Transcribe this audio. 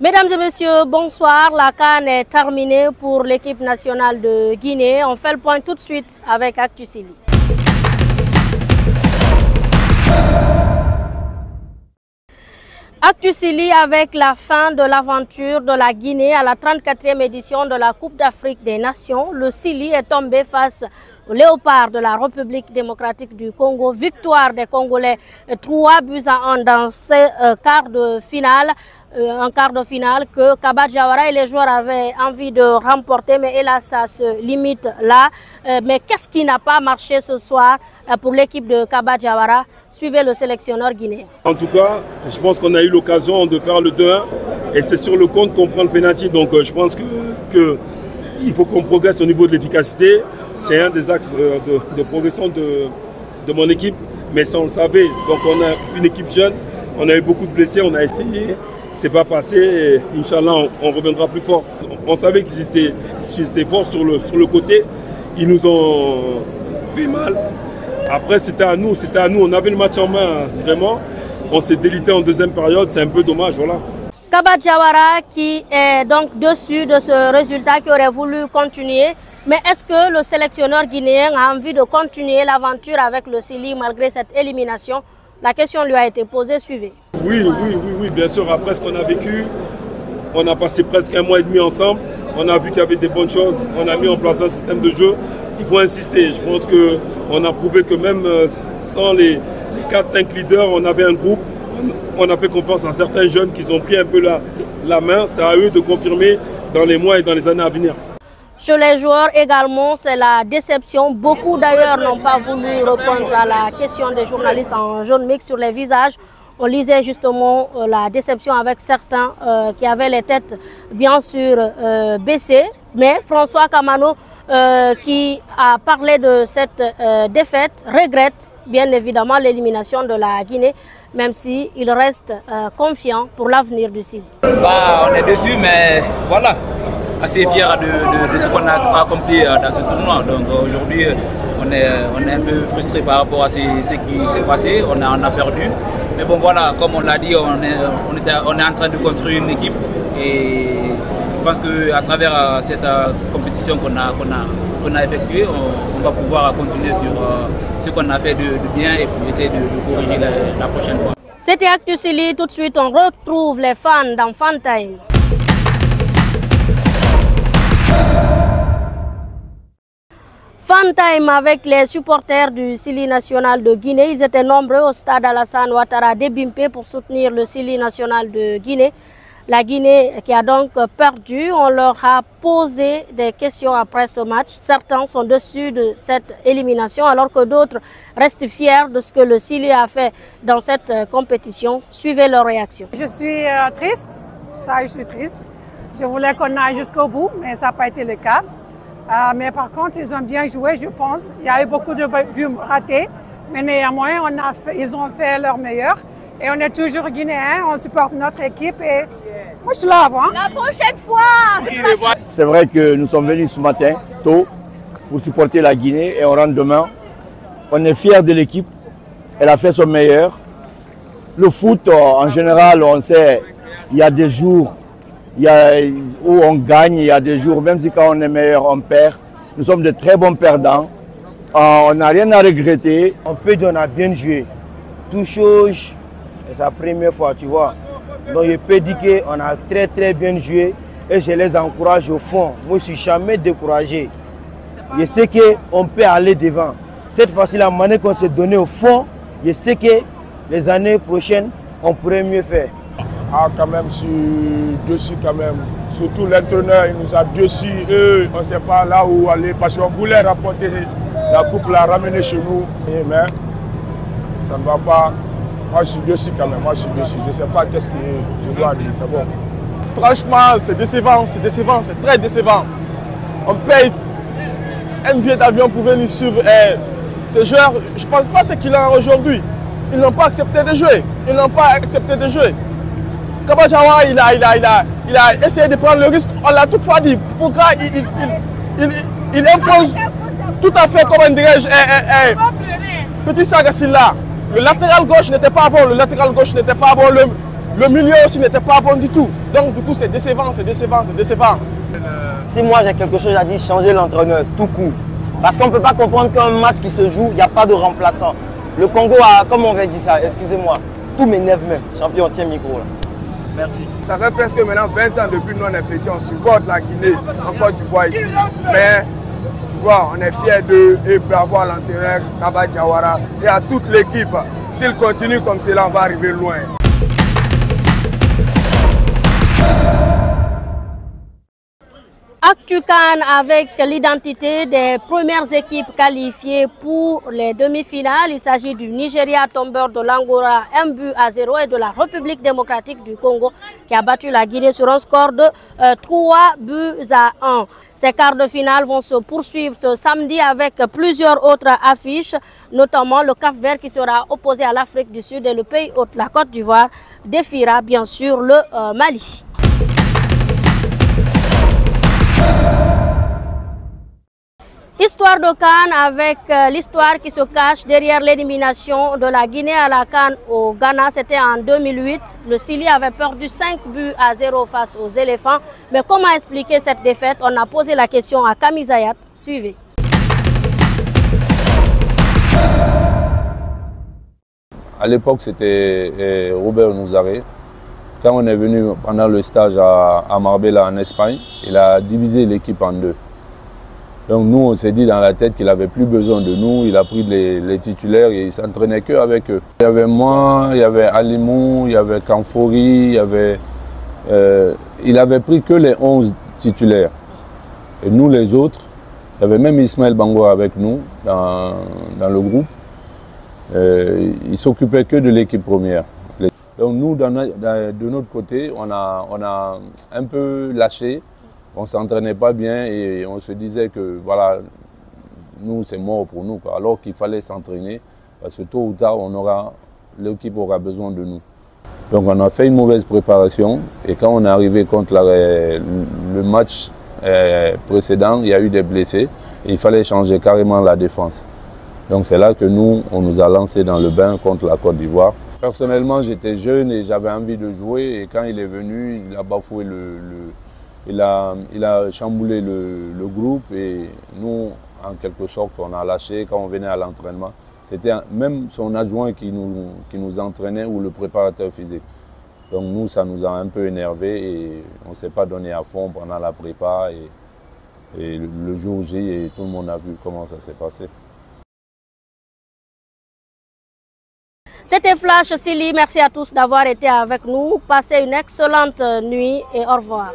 Mesdames et messieurs, bonsoir. La CAN est terminée pour l'équipe nationale de Guinée. On fait le point tout de suite avec Actu Sili. Actu Sili avec la fin de l'aventure de la Guinée à la 34e édition de la Coupe d'Afrique des Nations. Le Sili est tombé face au Léopard de la République démocratique du Congo. Victoire des Congolais 3-1 dans ce quart de finale. Un quart de finale que Kaba Diawara et les joueurs avaient envie de remporter, mais hélas ça se limite là. Mais qu'est-ce qui n'a pas marché ce soir pour l'équipe de Kaba Diawara? Suivez le sélectionneur guinéen. En tout cas, je pense qu'on a eu l'occasion de faire le 2-1 et c'est sur le compte qu'on prend le pénalty. Donc je pense que il faut qu'on progresse au niveau de l'efficacité. C'est un des axes de progression de mon équipe, mais ça on le savait. Donc on a une équipe jeune, on a eu beaucoup de blessés, on a essayé. C'est pas passé, Inch'Allah, on reviendra plus fort. On savait qu'ils étaient forts sur le côté. Ils nous ont fait mal. Après, c'était à nous. On avait le match en main, vraiment. On s'est délité en deuxième période. C'est un peu dommage, voilà. Kaba Diawara qui est donc dessus de ce résultat, qui aurait voulu continuer. Mais est-ce que le sélectionneur guinéen a envie de continuer l'aventure avec le Sili malgré cette élimination? La question lui a été posée, suivez. Oui, bien sûr. Après ce qu'on a vécu, on a passé presque 1 mois et demi ensemble. On a vu qu'il y avait des bonnes choses. On a mis en place un système de jeu. Il faut insister. Je pense qu'on a prouvé que même sans les 4-5 leaders, on avait un groupe. On a fait confiance à certains jeunes qui ont pris un peu la main. C'est à eux de confirmer dans les mois et dans les années à venir. Chez les joueurs également, c'est la déception. Beaucoup d'ailleurs n'ont pas voulu répondre à la question des journalistes en jaune mix sur les visages. On lisait justement la déception avec certains qui avaient les têtes bien sûr baissées. Mais François Kamano, qui a parlé de cette défaite, regrette bien évidemment l'élimination de la Guinée, même s'il reste confiant pour l'avenir du Sili. On est déçus, mais voilà. Assez fiers de ce qu'on a accompli dans ce tournoi. Donc aujourd'hui, on est un peu frustré par rapport à ce qui s'est passé. On a perdu. Mais bon voilà, comme on l'a dit, on est en train de construire une équipe. Et je pense qu'à travers cette compétition qu'on a effectuée, on va pouvoir continuer sur ce qu'on a fait de bien et puis essayer de corriger la prochaine fois. C'était Actu Sili. Tout de suite, on retrouve les fans dans Fan Time. Fan Time avec les supporters du Sili national de Guinée. Ils étaient nombreux au stade Alassane Ouattara d'Ebimpe pour soutenir le Sili national de Guinée. La Guinée qui a donc perdu, on leur a posé des questions après ce match. Certains sont déçus de cette élimination alors que d'autres restent fiers de ce que le Sili a fait dans cette compétition. Suivez leur réaction. Je suis triste, je suis triste. Je voulais qu'on aille jusqu'au bout, mais ça n'a pas été le cas. Mais par contre, ils ont bien joué, je pense. Il y a eu beaucoup de buts ratés, mais néanmoins, ils ont fait leur meilleur. Et on est toujours guinéens, on supporte notre équipe et moi je suis là avant. La prochaine fois! C'est vrai que nous sommes venus ce matin, tôt, pour supporter la Guinée et on rentre demain. On est fiers de l'équipe, elle a fait son meilleur. Le foot, en général, on sait, il y a des jours où on gagne, il y a des jours, même si quand on est meilleur, on perd. Nous sommes de très bons perdants. On n'a rien à regretter. On peut dire qu'on a bien joué. Tout chose, c'est sa première fois, tu vois. Donc je peux dire qu'on a très bien joué et je les encourage au fond. Moi, je ne suis jamais découragé. Je sais qu'on peut aller devant. Cette fois-ci, la manière qu'on s'est donnée au fond, je sais que les années prochaines, on pourrait mieux faire. Ah, quand même, je suis dessus quand même. Surtout l'entraîneur, il nous a dessus. On ne sait pas là où aller parce qu'on voulait rapporter la coupe, la ramener chez nous. Mais ça ne va pas. Moi, je suis dessus quand même. Moi, je suis dessus. Je ne sais pas qu'est-ce que je dois dire. C'est bon. Franchement, c'est décevant, c'est très décevant. On paye un billet d'avion pour venir suivre. Et ces joueurs, je ne pense pas ce qu'ils ont aujourd'hui. Ils n'ont pas accepté de jouer. Kaba Diawara, il a essayé de prendre le risque. On l'a toutefois dit. Pourquoi il impose tout à fait, comment dirais-je, Petit Sagassi là. Le latéral gauche n'était pas bon. Le milieu aussi n'était pas bon du tout. Donc du coup, c'est décevant, c'est décevant, c'est décevant. Si moi j'ai quelque chose à dire, changer l'entraîneur, tout court. Parce qu'on ne peut pas comprendre qu'un match qui se joue, il n'y a pas de remplaçant. Le Congo a, comme on avait dit ça, excusez-moi, tout m'énerve même. Champion, tiens le micro là. Merci. Ça fait presque maintenant 20 ans depuis nous on est petits, on supporte la Guinée, en Côte d'Ivoire ici. Mais tu vois, on est fiers d'eux et bravo à l'entraîneur Kaba Diawara et à toute l'équipe. S'ils continuent comme cela, on va arriver loin. Actu CAN avec l'identité des premières équipes qualifiées pour les demi-finales. Il s'agit du Nigeria tombeur de l'Angola 1-0 et de la République démocratique du Congo qui a battu la Guinée sur un score de 3-1. Ces quarts de finale vont se poursuivre ce samedi avec plusieurs autres affiches, notamment le Cap-Vert qui sera opposé à l'Afrique du Sud et le pays hôte, la Côte d'Ivoire, défiera bien sûr le Mali. Histoire de CAN avec l'histoire qui se cache derrière l'élimination de la Guinée à la CAN au Ghana. C'était en 2008. Le Chili avait perdu 5-0 face aux éléphants. Mais comment expliquer cette défaite? On a posé la question à Camille Zayat. Suivez. À l'époque, c'était Robert Nouzaré. Quand on est venu pendant le stage à Marbella en Espagne, il a divisé l'équipe en deux. Donc nous, on s'est dit dans la tête qu'il n'avait plus besoin de nous. Il a pris les titulaires et il ne s'entraînait qu'avec eux. Il y avait moi, il y avait Alimou, il y avait Kanfouri, il avait pris que les 11 titulaires. Et nous, les autres, il y avait même Ismaël Bango avec nous dans le groupe. Il ne s'occupait que de l'équipe première. Donc nous, de notre côté, on a un peu lâché. On ne s'entraînait pas bien et on se disait que voilà, nous c'est mort pour nous, quoi. Alors qu'il fallait s'entraîner parce que tôt ou tard l'équipe aura besoin de nous. Donc on a fait une mauvaise préparation et quand on est arrivé contre le match précédent, il y a eu des blessés et il fallait changer carrément la défense. Donc c'est là que on nous a lancé dans le bain contre la Côte d'Ivoire. Personnellement, j'étais jeune et j'avais envie de jouer et quand il est venu, il a bafoué il a chamboulé le groupe et nous, en quelque sorte, on a lâché quand on venait à l'entraînement. C'était même son adjoint qui nous entraînait ou le préparateur physique. Donc nous, ça nous a un peu énervé et on ne s'est pas donné à fond pendant la prépa et le jour J, et tout le monde a vu comment ça s'est passé. C'était Flash Sili, merci à tous d'avoir été avec nous. Passez une excellente nuit et au revoir.